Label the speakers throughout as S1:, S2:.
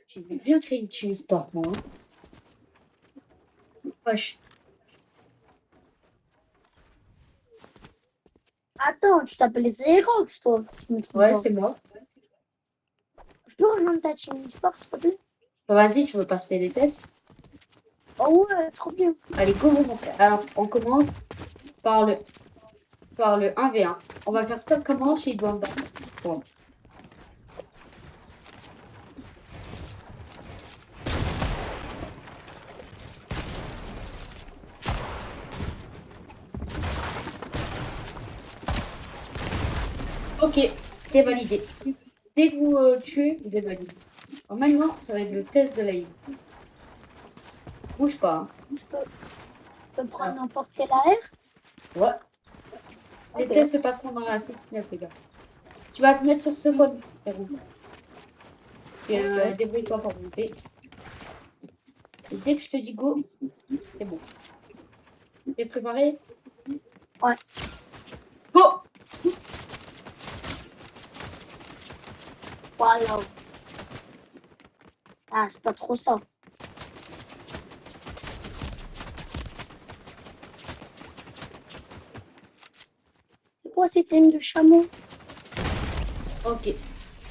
S1: J'ai bien créé une team sport, moi. Wesh.
S2: Attends, tu t'appelles Xerox, toi, si je me trompe
S1: Ouais,
S2: pas.
S1: c'est moi.
S2: Je peux rejoindre ta team sport, s'il te plaît?
S1: Vas-y, tu veux passer les tests?
S2: Oh ouais, trop bien.
S1: Allez, go vous montrer. Alors, on commence par le, par le 1v1. On va faire ça comment chez Douamba. Bon. Ok, c'est validé. Dès que vous tuez, vous êtes validé. Alors maintenant, ça va être le test de l'aim. Bouge pas. Hein.
S2: Je peux prendre n'importe quel AR?
S1: Ouais. Les
S2: Ok.
S1: tests se passeront dans la 6-9, les gars. Tu vas te mettre sur ce mode, frérot. Et
S2: Ok.
S1: débrouille-toi pour monter. Et dès que je te dis go, c'est bon. T'es préparé?
S2: Ouais.
S1: Go!
S2: Voilà. Ah, c'est pas trop ça. C'est quoi cette haine de chameau?
S1: Ok.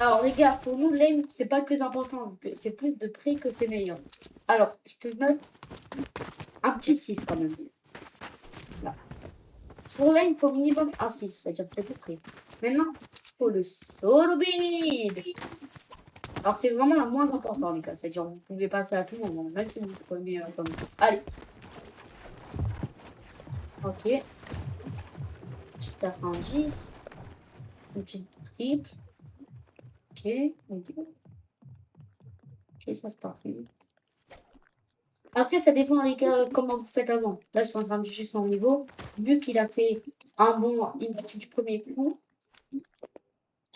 S1: Alors les gars, pour nous, l'aim, c'est pas le plus important. C'est plus de près que c'est meilleur. Alors, je te note un petit 6 quand même. Là. Pour l'aim, il faut minimum un 6, c'est-à-dire peut-être de près. Maintenant, il faut le solo bid. Alors c'est vraiment le moins important les gars, c'est-à-dire vous pouvez passer à tout moment, même si vous prenez comme ça. Allez. Ok. Petite 90. Une petite triple. Ok. Ok, ça c'est parfait. Après, ça dépend, les gars, comment vous faites avant. Là, je suis en train de juger son niveau. Vu qu'il a fait un bon initiative du premier coup.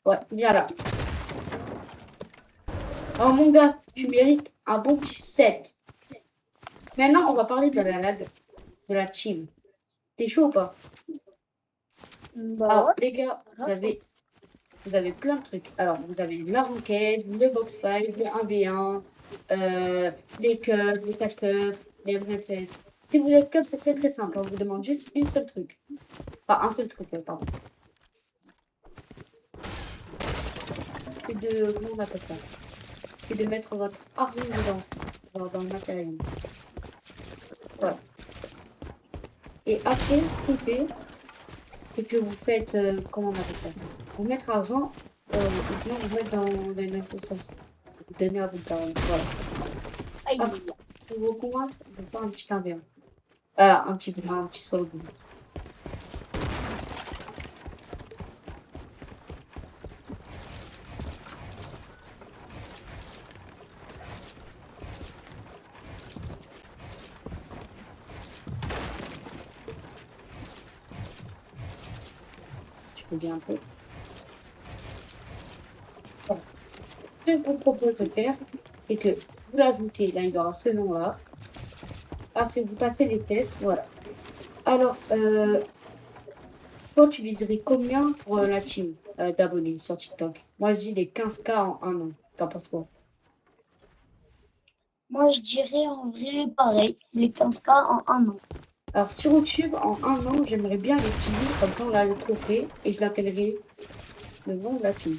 S1: Ouais, viens là. Alors, mon gars, tu mérites un bon petit 7. Maintenant, on va parler de la lag, de la team. T'es chaud ou pas?
S2: Bah
S1: Alors,
S2: ouais.
S1: les gars, vous avez plein de trucs. Alors, vous avez la ranked, le box fight, le 1v1, les cups, les cash cups, les MSS. Si vous êtes cup, c'est très très simple. On vous demande juste une seule truc. Enfin, un seul truc, pardon. C'est de. Comment on appelle ça? C'est de mettre votre argent dedans, dans le matériel. Voilà. Et après, ce qu'on fait, c'est que vous faites. Comment on appelle ça? Vous mettre argent, et sinon vous mettre dans une association. Vous donnez à votre parents. Voilà.
S2: Aïe.
S1: Après, pour vous convaincre, je vais faire un petit 1v1. Un petit solo. Je peux bien un peu. Voilà. Ce que je vous propose de faire, c'est que vous l'ajoutez, là il aura ce nom-là. Après, vous passez les tests, voilà. Alors, toi, tu viserais combien pour la team d'abonnés sur TikTok? Moi, je dis les 15K en un an. T'en penses quoi?
S2: Moi, je dirais en vrai pareil. Les 15K en un an.
S1: Alors, sur YouTube, en un an, j'aimerais bien les petits livres, comme ça, on a le trophée, et je l'appellerai le nom de la team.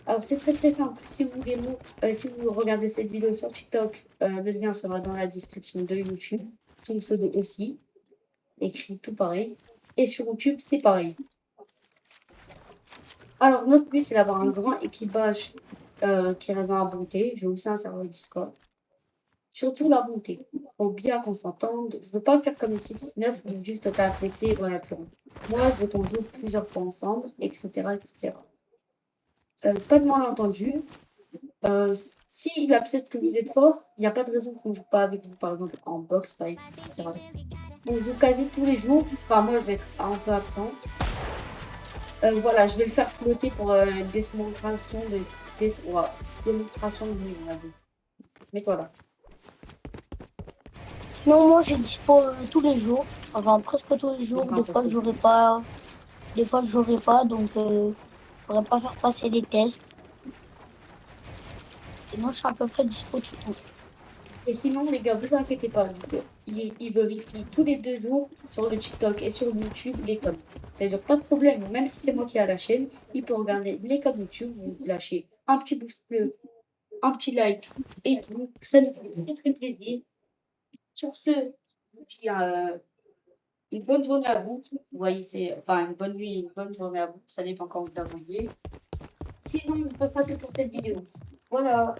S1: Alors, c'est très très simple. Si vous regardez cette vidéo sur TikTok, le lien sera dans la description de YouTube. Son pseudo aussi, écrit tout pareil. Et sur YouTube, c'est pareil. Alors, notre but, c'est d'avoir un grand équipage qui reste dans la bonté. J'ai aussi un serveur Discord. Surtout la bonté. Faut bien qu'on s'entende. Je veux pas faire comme une 6-9 où juste t'as accepté et voilà plus rien. Moi, je veux qu'on joue plusieurs fois ensemble, etc. etc. Pas de malentendu. S'il accepte que vous êtes fort, il n'y a pas de raison qu'on ne joue pas avec vous, par exemple en box fight, etc. On joue quasi tous les jours. Enfin, moi, je vais être un peu absent. Voilà, je vais le faire flotter pour une démonstration démonstration de niveau, on va dire. Mets-toi là.
S2: Sinon, moi, j'ai dispo tous les jours. Enfin, presque tous les jours.
S1: Donc, un
S2: Des
S1: peu
S2: fois,
S1: plus.
S2: j'aurai pas. Des fois, j'aurai pas. Donc, je pourrais pas faire passer les tests. Sinon, je suis à peu près dispo tout le temps.
S1: Et sinon, les gars, vous inquiétez pas, vu que il vérifie tous les 2 jours sur le TikTok et sur YouTube les coms. C'est-à-dire, pas de problème, même si c'est moi qui ai la chaîne, il peut regarder les coms YouTube, vous lâchez un petit pouce bleu, un petit like et tout. Ça nous fait très très plaisir. Sur ce, puis, une bonne journée à vous. Vous voyez, c'est enfin une bonne nuit, une bonne journée à vous. Ça dépend quand vous la voyez. Sinon, ça sera tout pour cette vidéo. Voilà.